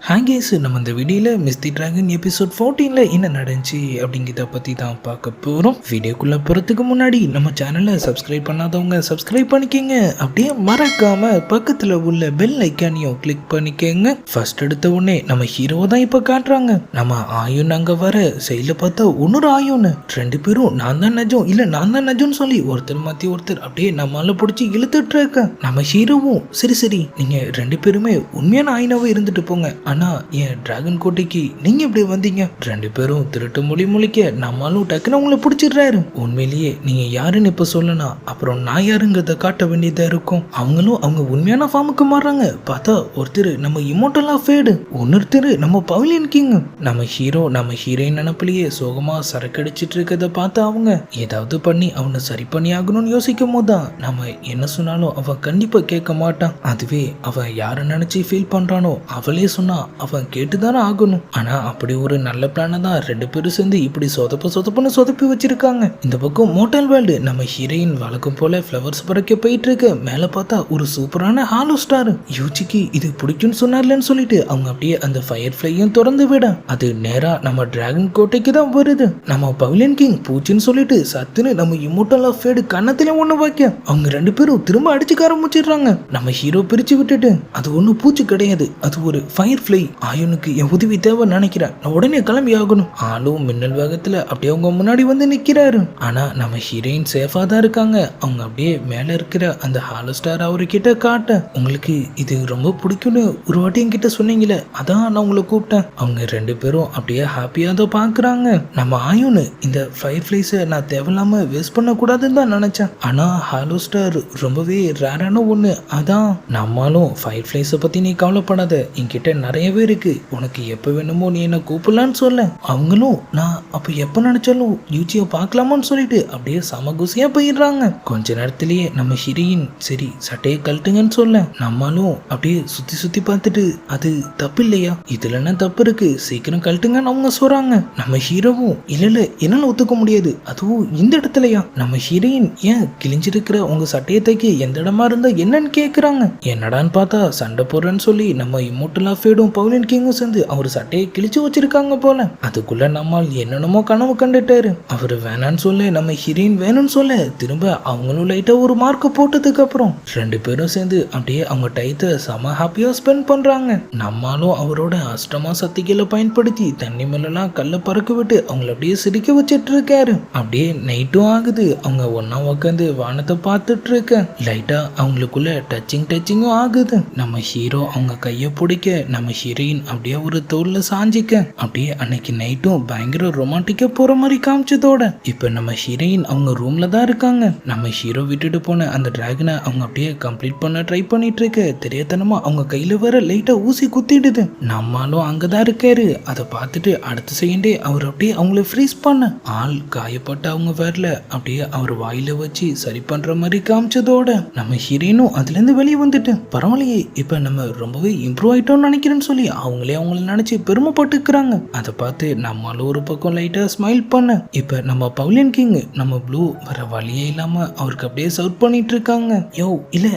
ஹேங்கேஸ் நம்ம இந்த வீடியோவில் மிஸ் தி டிராகன் எபிசோட் 14 என்ன நடந்துச்சு அப்படிங்கிறத பற்றி தான் பார்க்க போகிறோம். வீடியோக்குள்ளே போகிறதுக்கு முன்னாடி நம்ம சேனலை சப்ஸ்கிரைப் பண்ணாதவங்க சப்ஸ்கிரைப் பண்ணிக்கோங்க. அப்படியே மறக்காமல் பக்கத்தில் உள்ள பெல் ஐக்கானையும் கிளிக் பண்ணிக்கோங்க. ஃபர்ஸ்ட் எடுத்த உடனே நம்ம ஹீரோ தான் இப்போ காட்டுறாங்க. நம்ம ஆயுன் அங்கே வர சைடில் பார்த்தா இன்னொரு ஆயுன்னு ரெண்டு பேரும் நான் தான் நஜம் இல்லை நான் தான் நஜம்னு சொல்லி ஒருத்தர் மாற்றி ஒருத்தர் அப்படியே நம்மளால பிடிச்சி இழுத்துட்டு இருக்க. நம்ம ஹீரோவும் சரி நீங்கள் ரெண்டு பேருமே உண்மையான ஆயினாவே இருந்துட்டு போங்க, ஆனா என் டிராகன் கோட்டைக்கு நீங்க எப்படி வந்தீங்க? ரெண்டு பேரும் திருட்டு முழிக்க நம்மளும் டக்குன்னு உங்களை பிடிச்சிடுறாரு. உண்மையிலேயே நீங்க யாருன்னு இப்ப சொல்லணும், அப்புறம் நான் யாருங்கிறத காட்ட வேண்டியதா இருக்கும். அவங்களும் அவங்க உண்மையான ஃபார்முக்கு மாறுறாங்க. பார்த்தா ஒருத்தர் நம்ம இமோட்டலா ஃபேடு, இன்னொருத்தர் நம்ம பவிலியன் கிங். நம்ம ஹீரோ நம்ம ஹீரோயின் நினப்பிலேயே சோகமா சரக்கடிச்சிட்டு இருக்கிறத பார்த்து அவங்க ஏதாவது பண்ணி அவனை சரி பண்ணி ஆகணும்னு யோசிக்கும் போதுதான் நம்ம என்ன சொன்னாலும் அவன் கண்டிப்பா கேட்க மாட்டான். அதுவே அவன் யாரை நினைச்சு ஃபீல் பண்றானோ அவளே சொன்னா அவன் கேட்டுதானே ஆகணும். ஆனா அப்படி ஒரு நல்ல பிளான தான் ரெண்டு பேரும் சேர்ந்து இப்படி சொதப்புன்னு சொதப்பி வச்சிருக்காங்க. இந்த பக்கம் மோட்டல் வேர்ல்டு நம்ம ஹீரோயின் வழக்கம் போல ஃப்ளவர்ஸ் பறக்க போயிட்டு இருக்கு. மேல பார்த்தா ஒரு சூப்பரான ஹாலோ ஸ்டார். யூச்சிக்கு இது பிடிக்கும்னு சொன்னார்லன்னு சொல்லிட்டு அவங்க அப்படியே அந்த ஃபயர் ஃபிளையும் திறந்து விட அது நேரா நம்ம டிராகன் கோட்டைக்கு தான் வருது. நம்ம பவிலியன் கிங் பூச்சின்னு சொல்லிட்டு சத்துன்னு நம்ம இமோட்டல் ஆஃப் ஃபேடு கண்ணத்திலே ஒண்ணு வைக்க அவங்க ரெண்டு பேரும் திரும்ப அடிச்சுக்க ஆரம்பிச்சிடுறாங்க. நம்ம ஹீரோ பிரிச்சு விட்டுட்டு அது ஒன்னும் பூச்சி கிடையாது, அது ஒரு ஃபயர் ஃபிளை. ஆயுனுக்கு என் உதவி தேவை நினைக்கிறேன், நான் உடனே கிளம்பி ஆகணும். ஆளும் மின்னல் வேகத்துல அப்படியே அவங்க முன்னாடி வந்து நிக்கிறாரு. ஆனா நம்ம ஹீரோயின் சேஃபா தான் இருக்காங்க. அவங்க அப்படியே மேல இருக்கிற அந்த ஹாலோ ஸ்டார் அவர்கிட்ட காட்ட, உங்களுக்கு இது ரொம்ப பிடிக்கும்னு ஒரு வாட்டி என்கிட்ட சொன்னீங்களே, அதான் நான் உங்களை கூப்பிட்டேன். அவங்க ரெண்டு பேரும் அப்படியே ஹாப்பியா தான் பாக்குறாங்க. நம்ம ஆயுனு இந்த ஃபயர் ஃபிளைஸை நான் தேவையில்லாம வேஸ்ட் பண்ண கூடாதுன்னு தான் நினைச்சேன். ஆனா ஹாலோ ஸ்டார் ரொம்பவே ரேரான ஒண்ணு, அதான் நம்மளும் ஃபயர் ஃபிளைஸை பத்தி நீ கவலைப்படாத, என்கிட்ட நிறையவே இருக்கு, உனக்கு எப்ப வேணுமோ நீ என்ன கூப்பிடலான்னு சொல்ல. அவங்களும் நான் அப்ப எப்ப நினைச்சாலும் யூச்சியை பார்க்கலாமான்னு சொல்லிட்டு அப்படியே சமகுசியா போயிடுறாங்க. கொஞ்ச நேரத்திலேயே நம்ம ஹீரோயின் சரி சட்டையை கழட்டுங்கன்னு சொல்ல நம்மளும் அப்படியே சுத்தி பார்த்துட்டு அது தப்பு இல்லையா, இதுல என்ன தப்பு இருக்கு, சீக்கிரம் கழட்டுங்கன்னு அவங்க சொல்றாங்க. நம்ம ஹீரோவும் இல்ல என்னால ஒத்துக்க முடியாது, அதுவும் இந்த இடத்துலயா. நம்ம ஹீரோயின் ஏன் கிழிஞ்சிருக்கிற உங்க சட்டையை தைக்க எந்த இடமா இருந்தா என்னன்னு கேக்குறாங்க. என்னடான்னு பார்த்தா சண்டை போடுறேன்னு சொல்லி நம்ம இமோட்டலா ஃபேடும் பவுலியன் கிங்கும் சேர்ந்து அவர் சட்டையை கிழிச்சு வச்சிருக்காங்க போல. அதுக்குள்ள நம்மால் என்னென்னமோ கனவு கண்டுட்டாரு. அவரு வேணான்னு சொல்ல நம்ம ஹீரோயின் வேணும்னு சொல்ல திரும்ப அவங்களும் லைட்டா ஒரு மார்க் போட்டதுக்கு அப்புறம் ரெண்டு பேரும் சேர்ந்து அப்படியே அவங்க டைத்தை செம ஹாப்பியா ஸ்பெண்ட் பண்றாங்க. நம்மாலும் அவரோட அஷ்டமா சக்திகளை பயன்படுத்தி தண்ணி மேலாம் கல்ல பறக்க விட்டு அவங்கள அப்படியே சிரிக்க வச்சிட்டு இருக்காரு. அப்படியே நைட்டும் ஆகுது. அவங்க ஒன்னா உட்காந்து வானத்தை பார்த்துட்டு இருக்க லைட்டா அவங்களுக்குள்ள டச்சிங்கும் ஆகுது. நம்ம ஹீரோ அவங்க கைய பிடிக்க நம்ம ஹீரோயின் அப்படியே ஒரு தோல்ல சாஞ்சிக்க அப்படியே அன்னைக்கு நைட்டும் பயங்கர ரொமான்டிக்கா போற மாதிரி காமிச்சதோட இப்ப நம்ம ஹீரோயின் அவங்க ரூம்ல தான் இருக்காங்க. நம்ம ஹீரோ விட்டுட்டு போன அந்த டிராகனை அவங்க அப்படியே கம்ப்ளீட் பண்ண ட்ரை பண்ணிட்டு இருக்க தெரியாதனமா அவங்க கையில வர லைட்டா ஊசி குத்திடுது. நம்மளும் அங்கதான் இருக்காரு. அதை பார்த்துட்டு அடுத்த செகண்டே அவர் அப்படியே அவங்கள ஃப்ரீஸ் பண்ண ஆள் காயப்பட்ட அவங்க வரல அப்படியே அவர் வாயில வச்சு சரி பண்ற மாதிரி காமிச்சதோட நம்ம ஹீரோயினும் அதுல இருந்து வெளியே வந்துட்டு பரவாயில்லையே இப்ப நம்ம ரொம்பவே இம்ப்ரூவ் ஆயிட்டோம்னு நினைக்கிறேன்னு சொல்லி அவங்களே அவங்கள நினைச்சு பெருமைப்பட்டுக்கிறாங்க. அதை பார்த்து நம்மளும் ஒரு பக்கம் லைட்டா ஸ்மைல் பண்ண இப்ப நம்ம பவுலியன் கிங் நம்ம ப்ளூ வர வழியே இல்லாம அவருக்கு அப்படியே சர்வ் பண்ணிட்டு இருக்காங்க. யோ இல்ல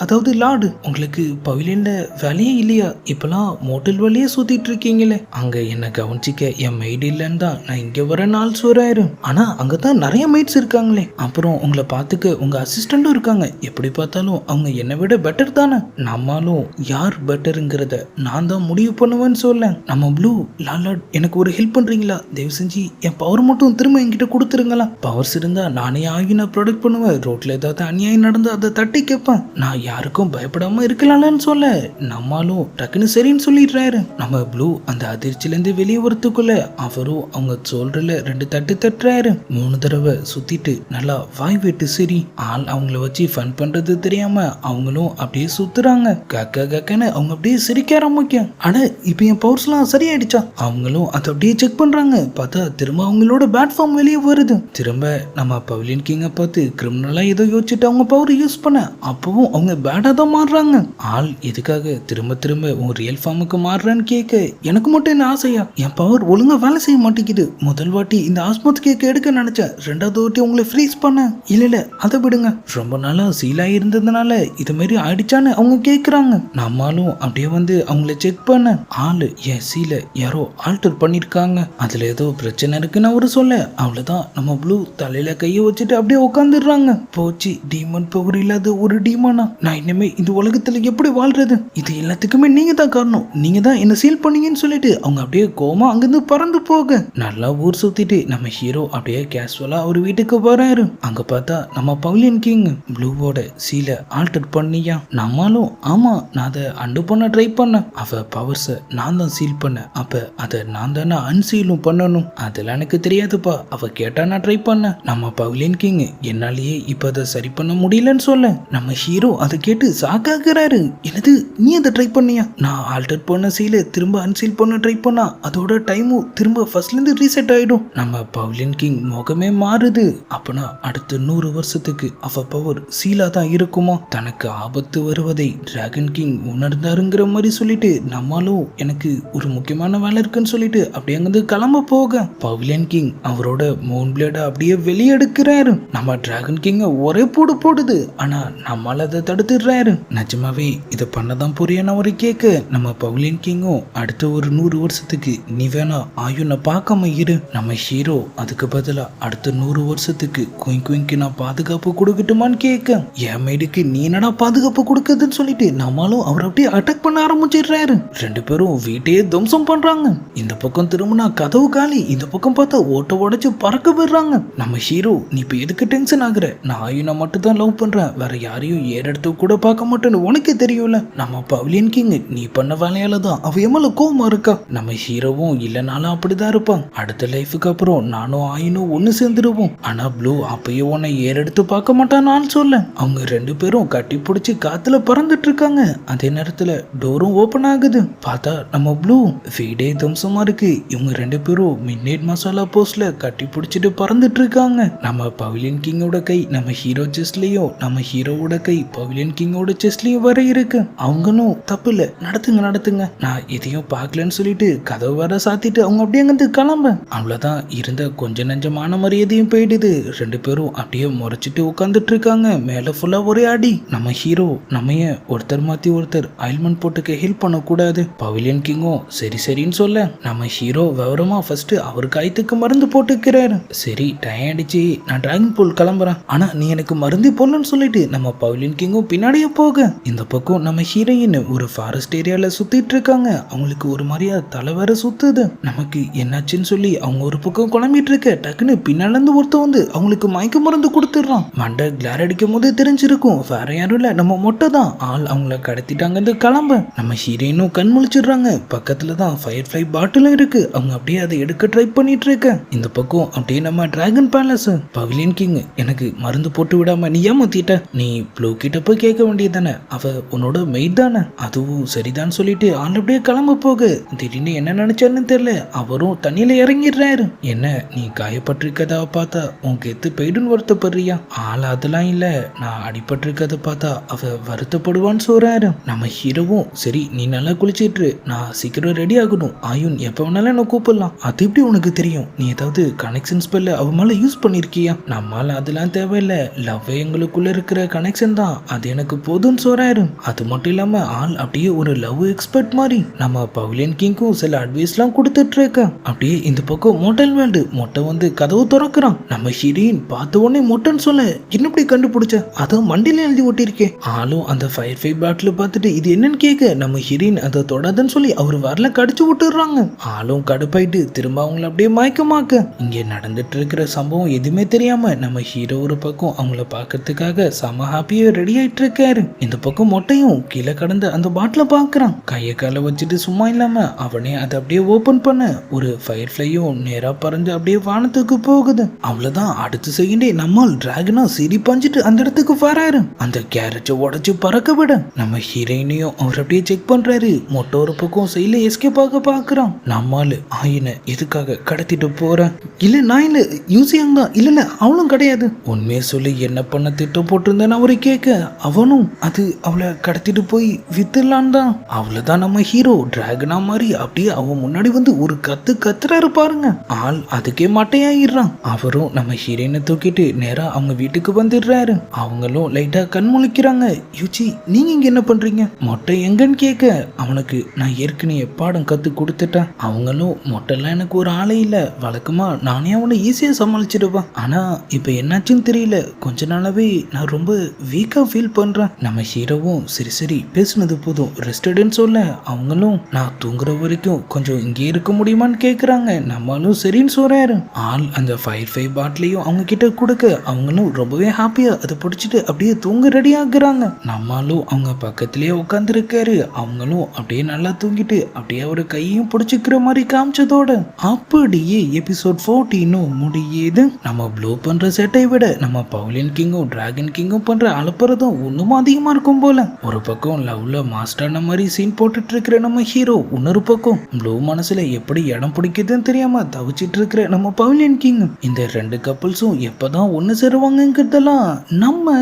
அதாவது லார்டு, உங்களுக்கு பவிலியன்ல வேலையே இல்லையா, இப்பெல்லாம் மோட்டல் வழியே சுத்திட்டு இருக்கீங்களே, அங்க என்ன கவனிச்சிக்க என் மெய்டு இல்லைன்னு தான் நான் இங்க வர நாள் சோறாயிரும். ஆனா அங்கதான் நிறைய மெய்ட்ஸ் இருக்காங்களே, அப்புறம் உங்களை பார்த்துக்க உங்க அசிஸ்டண்டும் இருக்காங்க, எப்படி பார்த்தாலும் அவங்க என்னை விட பெட்டர் தானே. நம்மளும் யார் பெட்டருங்கிறத நான் தான் முடிவு பண்ணுவேன்னு சொல்ல நம்ம ப்ளூ லார்ட் எனக்கு ஒரு ஹெல்ப் பண்றீங்களா, தயவு செஞ்சு என் பவர் மட்டும் திரும்ப என்கிட்ட கொடுத்துருங்களா, பவர்ஸ் இருந்தா நானே ஆகி நான் ப்ரொடக்ட் பண்ணுவேன், ரோட்ல ஏதாவது அநியாயம் நடந்து அதை தட்டி கேட்பேன், நான் யாருக்கும் பயப்படாம இருக்கலாம்னு சொல்ல நம்மளும் டக்குன்னு சரின்னு சொல்லிடுறாரு. நம்ம ப்ளூ அந்த அதிர்ச்சியில இருந்து வெளியே வரத்துக்குள்ள அவரும் அவங்க சொல்றல ரெண்டு தட்டு தட்டுறாரு. 3 தடவை சுத்திட்டு நல்லா வாய் விட்டு சரி ஆள் அவங்கள வச்சு ஃபன் பண்றது தெரியாம அவங்களும் அப்படியே சுத்துறாங்க. கக்கன்னு அவங்க அப்படியே சிரிக்க ஆரம்பிக்க ஆனா இப்ப என் பவர்ஸ்லாம் சரியாயிடுச்சா, அவங்களும் அதை அப்படியே செக் பண்றாங்க. பார்த்தா திரும்ப அவங்களோட பேட் ஃபார்ம் வெளியே வருது. திரும்ப நம்ம பவிலியன் கிங்கை பார்த்து கிரிமினலா ஏதோ யோசிச்சுட்டு அவங்க பவர் யூஸ் பண்ண அப்பவும் அவங்க பேடா தான் மாறுறாங்க. ஆள் எதுக்காக திரும்ப உங்க ரியல் ஃபார்முக்கு மாறுறான்னு கேட்க எனக்கு மட்டும் என்ன ஆசையா, என் பவர் ஒழுங்கா வேலை செய்ய மாட்டேங்குது, முதல் வாட்டி இந்த ஆஸ்மத் கேக் எடுக்க நினைச்சேன், ரெண்டாவது வாட்டி உங்களை ஃப்ரீஸ் பண்ண இல்ல அதை விடுங்க, ரொம்ப நாளா சீலாகி இருந்ததுனால இது மாதிரி ஆயிடுச்சான்னு அவங்க கேட்குறாங்க. நம்மளும் அப்படியே வந்து அவங்கள செக் செக் பண்ண ஆளு என் சீலை யாரோ ஆல்டர் பண்ணிருக்காங்க, அதுல ஏதோ பிரச்சனை இருக்குன்னு அவரு சொல்ல அவ்வளவுதான் நம்ம ப்ளூ தலையில கையை வச்சுட்டு அப்படியே உட்காந்துடுறாங்க. போச்சு, டீமன் பவர் இல்லாத ஒரு டீமனா, நான் இனிமே இந்த உலகத்துல எப்படி வாழ்றது? இது எல்லாத்துக்குமே நீங்க தான் காரணம், நீங்க தான் என்ன சீல் பண்ணீங்கன்னு சொல்லிட்டு அவங்க அப்படியே கோமா அங்கிருந்து பறந்து போக நல்லா ஊர் சுத்திட்டு நம்ம ஹீரோ அப்படியே கேஷுவலா அவர் வீட்டுக்கு வராரு. அங்க பார்த்தா நம்ம பவிலியன் கிங் ப்ளூவோட சீலை ஆல்டர் பண்ணியா? நம்மளும் ஆமா, நான் அதை அண்டு பண்ண ட்ரை பண்ணேன், அவ பவர்ஸை நான் தான் சீல் பண்ணேன், அப்ப அதை நான் தானே அன்சீலும் பண்ணணும், அதெல்லாம் எனக்கு தெரியாதுப்பா, அவ கேட்டா நான் ட்ரை பண்ணேன். நம்ம பவிலியன் கிங் என்னாலேயே இப்ப அதை சரி பண்ண முடியலன்னு சொல்ல நம்ம ஹீரோ அதை கேட்டு சாக்காகிறாரு. என்னது, நீ அதை ட்ரை பண்ணியா? நான் ஆல்டர் பண்ண சீலை திரும்ப அன்சீல் பண்ண ட்ரை பண்ணா அதோட டைமும் திரும்ப ஃபர்ஸ்ட்ல இருந்து ரீசெட் ஆயிடும். நம்ம பவிலியன் கிங் முகமே மாறுது. அப்பனா அடுத்த 100 வருஷத்துக்கு அவ பவர் சீலா தான் இருக்குமா? தனக்கு ஆபத்து வருவதை டிராகன் கிங் உணர்ந்தாருங்கிற மாதிரி சொல்லிட்டு நம்மளும் எனக்கு ஒரு முக்கியமான வேலை இருக்குன்னு சொல்லிட்டு அப்படியே அங்கிருந்து கிளம்ப போக பவிலியன் கிங் அவரோட மூன் பிளேட அப்படியே வெளியெடுக்கிறாரு. நம்ம டிராகன் கிங்க ஒரே போடு போடுது, ஆனா நம்மளால அதை தடுத்துடுறாரு. நிஜமாவே இதை பண்ணதான் புரியான்னு அவரு கேட்க நம்ம பவிலியன் கிங்கும் அடுத்த ஒரு 100 வருஷத்துக்கு நீ வேணா ஆயுனை பார்க்காம இரு, நம்ம ஹீரோ அதுக்கு பதிலா அடுத்த 100 வருஷத்துக்கு குயிங்க்கு நான் பாதுகாப்பு கொடுக்கட்டுமான்னு கேட்க என் மேடுக்கு நீ என்னடா பாதுகாப்பு கொடுக்குதுன்னு சொல்லிட்டு நம்மளும் அவர் அப்படியே அட்டாக் பண்ண ஆரம்பிச்சிடுறாரு. 2 பேரும் வீட்டையே துவம்சம் பண்றாங்க. இந்த பக்கம் திரும்பினா கதவு காலி, இந்த பக்கம் பார்த்தா ஓட்ட உடைச்சு பறக்க விடுறாங்க. நம்ம ஹீரோ நீ இப்ப எதுக்கு டென்ஷன் ஆகுற, நான் ஆயுனை மட்டும் தான் லவ் பண்றேன், வேற யாரையும் ஏறெடுத்து கூட பார்க்க மாட்டேன்னு உனக்கே தெரியும்ல. நம்ம பவிலியன் கிங் நீ பண்ண வேலையால தான் அவ எம்மல கோவமா இருக்கா. நம்ம ஹீரோவும் இல்லைனாலும் அப்படிதான் இருப்பான். அடுத்த லைஃபுக்கு அப்புறம் நானும் ஆயினும் ஒன்னு சேர்ந்துருவோம். ஆனா ப்ளூ அப்பயே உன்னை ஏறெடுத்து பார்க்க மாட்டான்னு சொல்ல அவங்க 2 பேரும் கட்டி பிடிச்சி காத்துல பறந்துட்டு இருக்காங்க. அதே நேரத்துல டோரும் ஓபன் ஆகுது. பார்த்தா நம்ம ப்ளூ வீடே தம்சமா இருக்கு. இவங்க 2 பேரும் மிட்நைட் மசாலா போஸ்ட்ல கட்டி பிடிச்சிட்டு பறந்துட்டு இருக்காங்க. நம்ம பவிலியன் கிங்கோட கை நம்ம ஹீரோ செஸ்ட்லயும், நம்ம ஹீரோவோட கை பவிலியன் கிங்கோட செஸ்ட்லயும் வர இருக்கு. அவங்களும் தப்பு இல்ல, நடத்துங்க, நான் எதையும் பார்க்கலன்னு சொல்லிட்டு கதவு வர சாத்திட்டு அவங்க அப்படியே அங்கிருந்து கிளம்ப அவ்வளவுதான். இருந்த கொஞ்ச நெஞ்சமான மரியாதையும் போயிடுது. 2 பேரும் அப்படியே முறைச்சிட்டு உட்காந்துட்டு இருக்காங்க. மேல ஃபுல்லா ஒரே அடி. நம்ம ஹீரோ நம்ம ஒருத்தர் மாத்தி ஒருத்தர் ஆயில்மெண்ட் போட்டுக்க ஹெல்ப் பண்ணக்கூடாது. பவிலியன் கிங்கும் சரின்னு சொல்ல நம்ம ஹீரோ விவரமா ஃபர்ஸ்ட் அவர் காயத்துக்கு மருந்து போட்டுக்கிறாரு. சரி டைம் ஆயிடுச்சு, நான் டிராகன் பூல் கிளம்புறேன், ஆனா நீ எனக்கு மருந்து போடலன்னு சொல்லிட்டு நம்ம பவிலியன் கிங்கும் பின்னாடியே போக இந்த பக்கம் நம்ம ஹீரோயின் ஒரு ஃபாரஸ்ட் ஏரியால சுத்திட்டு இருக்காங்க. அவங்களுக்கு ஒரு மாதிரியா தலை வேற சுத்துது. நமக்கு என்னாச்சுன்னு சொல்லி அவங்க ஒரு பக்கம் குழம்பிட்டு இருக்க டக்குன்னு பின்னால இருந்து ஒருத்த வந்து அவங்களுக்கு மயக்க மருந்து கொடுத்துடுறான். மண்டை கிளார் அடிக்கும் போது தெரிஞ்சிருக்கும் வேற யாரும் இல்ல நம்ம மொட்டை தான். ஆள் அவங்கள கடத்திட்டாங்க கிளம்ப நம்ம ஹீரோயினும் கண் முழிச்சிடுறாங்க. பக்கத்துல தான் ஃபயர் ஃப்ளை பாட்டிலும் இருக்கு. அவங்க அப்படியே அதை எடுக்க ட்ரை பண்ணிட்டு இருக்க இந்த பக்கம் அப்படியே நம்ம டிராகன் பேலஸ் பவிலியன் கிங் எனக்கு மருந்து போட்டு விடாம நீ ஏமாத்திட்ட, நீ ப்ளூ கிட்ட போய் கேட்க வேண்டியதானே, அவ உன்னோட மெய்ட் தானே, அதுவும் சரிதான் சொல்லிட்டு ஆள் அப்படியே கிளம்ப போக திடீர்னு என்ன நினைச்சான்னு தெரியல அவரும் தண்ணியில இறங்கிடுறாரு. என்ன நீ காயப்பட்டிருக்கதா பார்த்தா உன் கெத்து போயிடுன்னு வருத்தப்படுறியா? ஆள் அதெல்லாம் இல்ல, நான் அடிபட்டிருக்கத பார்த்தா அவ வருத்தப்படுவான்னு சொல்றாரு. நம்ம ஹீரோவும் சரி நீ நல்லா குளிச்சிட்டு நான் சீக்கிரம் ரெடி ஆகணும், ஆயுன் எப்ப வேணாலும் என்ன கூப்பிடலாம், அது எப்படி உனக்கு தெரியும், நீ ஏதாவது கனெக்ஷன் ஸ்பெல்ல அவ மேல யூஸ் பண்ணிருக்கியா? நம்மால அதெல்லாம் தேவையில்ல, லவ் எங்களுக்குள்ள இருக்கிற கனெக்ஷன் தான், அது எனக்கு போதும்னு சொல்றாரு. அது மட்டும் இல்லாம ஆள் அப்படியே ஒரு லவ் எக்ஸ்பர்ட் மாதிரி நம்ம பவிலியன் கிங்கும் சில அட்வைஸ்லாம் கொடுத்துட்டு இருக்க. அப்படியே இந்த பக்கம் மோட்டல் வேல்டு மொட்டை வந்து கதவு திறக்கிறான். நம்ம ஹீரோயின் பார்த்த உடனே மொட்டைன்னு சொல்ல என்ன இப்படி கண்டுபிடிச்ச, அதான் மண்டியில எழுதி ஒட்டிருக்கேன். ஆளும் அந்த ஃபயர் ஃபை பாட்டில் பார்த்துட்டு இது என்னன்னு கேட்க நம்ம ஹீரோயின் அதை தொடாதுன்னு சொல்லி அவர் வரல கடிச்சு விட்டுறாங்க. ஆளும் கடுப்பாயிட்டு திரும்ப அவங்கள அப்படியே மயக்கமாக்க இங்க நடந்துட்டு இருக்கிற சம்பவம் எதுவுமே தெரியாம நம்ம ஹீரோ ஒரு பக்கம் அவங்கள பாக்கிறதுக்காக செம ஹாப்பியா ரெடி ஆயிட்டு இருக்காரு. இந்த பக்கம் மொட்டையும் கீழே கடந்த அந்த பாட்டில பாக்குறான். கைய கால வச்சுட்டு சும்மா இல்லாம அவனே அதை அப்படியே ஓபன் பண்ண ஒரு ஃபயர் ஃப்ளையும் நேரா பறந்து அப்படியே வானத்துக்கு போகுது. அவ்வளவுதான் அடுத்த செகண்டே நம்மால் டிராகனா சிரி பஞ்சிட்டு அந்த இடத்துக்கு வராரு. அந்த கேரட்டை உடைச்சு பறக்க விட நம்ம ஹீரோயினையும் அவர் அப்படியே செக் பண்றாரு. மொட்டை ஒரு பக்கம் சைல எஸ்கேப் ஆக பாக்குறான். நம்மால் ஆயின எதுக்காக கடத்திட்டு போறேன், இல்ல நான் இல்ல யூசியாங் தான், இல்ல அவளும் கிடையாது, உண்மையை சொல்லி என்ன பண்ண திட்டம் போட்டிருந்தேன்னு அவரை கேட்க அவனும் அது அவளை கடத்திட்டு போய் வித்துலான் தான். அவ்வளவுதான் நம்ம ஹீரோ டிராகனா மாதிரி அப்படியே அவன் முன்னாடி வந்து ஒரு கத்துறாரு பாருங்க. ஆள் அதுக்கே மட்டையாயிடுறான். அவரும் நம்ம ஹீரோயினை தூக்கிட்டு நேரா அவங்க வீட்டுக்கு வந்துடுறாரு. அவங்களும் லைட்டா கண் முழிக்கிறாங்க. யூச்சி நீங்க இங்க என்ன பண்றீங்க, மொட்டை எங்கன்னு கேட்க அவனுக்கு நான் ஏற்கனவே பாடம் கத்து கொடுத்துட்டேன். அவங்களும் மொட்டெல்லாம் எனக்கு ஒரு ஆளே இல்லை. வழக்கமா நானே அவனை ஈஸியா சமாளிச்சிடுவேன். ஆனா இப்ப என்னாச்சுன்னு தெரியல. கொஞ்ச நாளாவே நான் ரொம்ப வீக்கா ஃபீல் பண்றேன். நம்ம ஹீரோவும் சரி சரி பேசுனது போதும் ரெஸ்ட் எடுன்னு சொல்ல அவங்களும் நான் தூங்குற வரைக்கும் கொஞ்சம் இங்கே இருக்க முடியுமான்னு கேக்குறாங்க. நம்மளும் சரின்னு சொல்றாரு. ஆள் அந்த ஃபைவ் பாட்டிலையும் அவங்க கிட்ட கொடுக்க அவங்களும் ரொம்பவே ஹாப்பியா அதை பிடிச்சிட்டு அப்படியே தூங்க ரெடி ஆகுறாங்க. நம்மளும் அவங்க பக்கத்திலேயே உட்கார்ந்து இருக்காரு. அவங்களும் அப்படியே நல்லா தூங்கிட்டு அப்படியே அவரு கையும் பிடிச்சிக்கிற மாதிரி காமிச்சதோட அப்படியே எபிசோட் 14 முடியுது. நம்ம ப்ளூ பண்ற செட்டை விட நம்ம பவுலியன் கிங்கும் டிராகன் கிங்கும் பண்ற அலப்புறதும் ஒன்னும் அதிகமா இருக்கும் போல. ஒரு பக்கம் லவ்ல மாஸ்டர்ன மாதிரி சீன் போட்டுட்டு இருக்கிற நம்ம ஹீரோ, இன்னொரு பக்கம் ப்ளூ மனசுல எப்படி இடம் பிடிக்குதுன்னு தெரியாம தவிச்சிட்டு இருக்கிற நம்ம பவுலியன் கிங். இந்த 2 கப்பல்ஸும் எப்பதான் ஒண்ணு சேருவாங்கிறதெல்லாம் நம்ம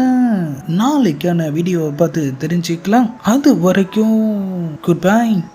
நாளைக்கான வீடியோவை பார்த்து தெரிஞ்சுக்கலாம். அது வரைக்கும் குட் பை.